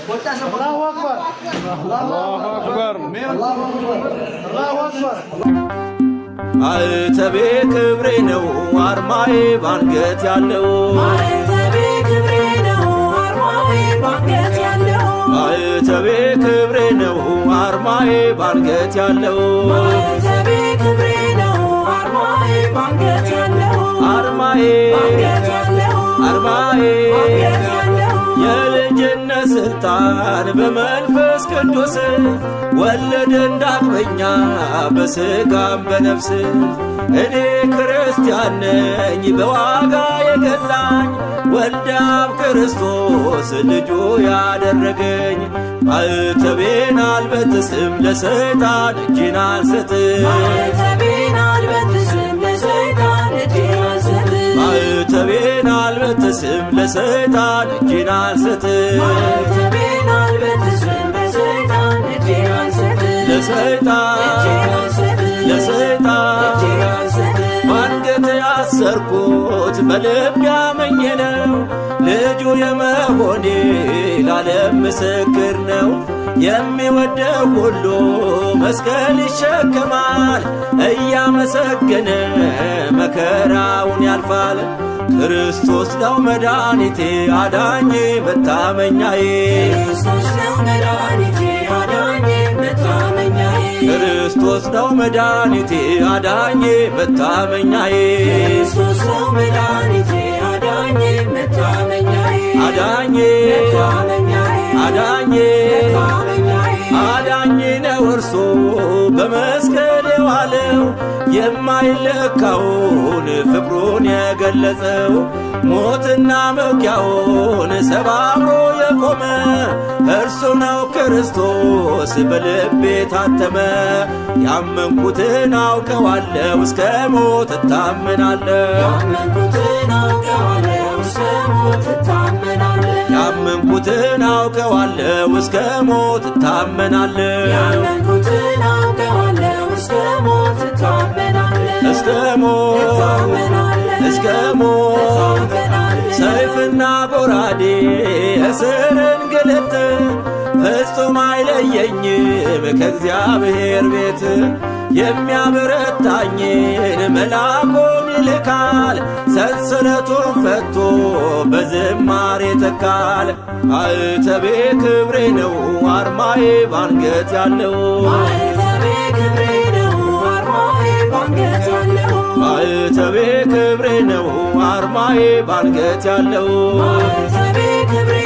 الله أكبر الله أكبر الله أكبر ማዕተቤ ክብሬ ነው አርማዬ ባንገት ያለው ማዕተቤ ክብሬ ነው አርማዬ ባንገት ያለው ማዕተቤ ክብሬ ነው አርማዬ ባንገት ያለው ማዕተቤ ክብሬ ነው አርማዬ ባንገት ያለው አርማዬ ባንገት ያለው አርማዬ ባንገት ያለው የልጅነት ስልጣን በመንፈስ ቅዱስ ወለደን ዳግመኛ በሥጋም በነፍስ እኔ ክርስቲያን ነኝ በዋጋ የገዛኝ ወልደ አብ ክርስቶስ ልጁ ያደረገኝ ማዕተቤን አልበጥስም ለሰይጣን እጄን አልሰጥም ማዕተቤን አልበጥስም ለሰይጣን እጄን አልሰጥም ማዕተቤን አልበጥስም ለሰይጣን እጄን አልሰጥም ማዕተቤን አልበጥስም ለሰይጣን እጄን አልሰጥም ለሰይጣን እጄን አልሰጥም ለሰይጣን እጄን አልሰጥም ባንገት ያሰርኩት በልብ ያመኘ ነው ልጁ የመሆኔ ለዓለም ምስክር ነው የሚወደው ሁሉ መስቀል ይሸከማል እያመሰገነ መከራውን ያልፋል ክርስቶስ ነው መድኃኒቴ አዳኜ መታመኛዬ ክርስቶስ ነው መድኃኒቴ አዳኜ መታመኛዬ ክርስቶስ ነው መድኃኒቴ አዳኜ መታመኛዬ ክርስቶስ ነው መድኃኒቴ አዳኜ መታመኛዬ አዳኜ መታመኛዬ አዳኜ መታመኛዬ አዳኜ ነው እርሱ በመስቀል የዋለው የማይለካውን ፍቅሩን የገለጸው ሞትና መውጊያውን ሰባብሮ የቆመ እርሱ ነው ክርስቶስ በልቤ ታተመ ያመንኩትን አውቀዋለሁ እስከ ሞት እታመናለሁ ያመንኩትን አውቀዋለሁ እስከ ሞት እታመናለሁ ያመንኩትን አውቀዋለሁ እስከ ሞት እታመናለሁ ያመንኩትን አውቀዋለሁ እስከ ሞት እታመናለሁ እስከ ሞት እስከ ሞት ሰይፍና ጎራዴ እስር እንግልት ፍጹም አይለየኝም ከእግዚአብሔር ቤት የሚያበረታኝን መልአኩን ይልካል ሰንሰለቱን ፈቶ በዝማሬ ተካል ማዕተቤ ክብሬ ነው አርማዬ ባንገት ያለው ማዕተቤ ክብሬ ነው አርማዬ ባንገት ያለው ማዕተቤ ክብሬ ነው አርማዬ ባንገት ያለው ማዕተቤ ክብሬ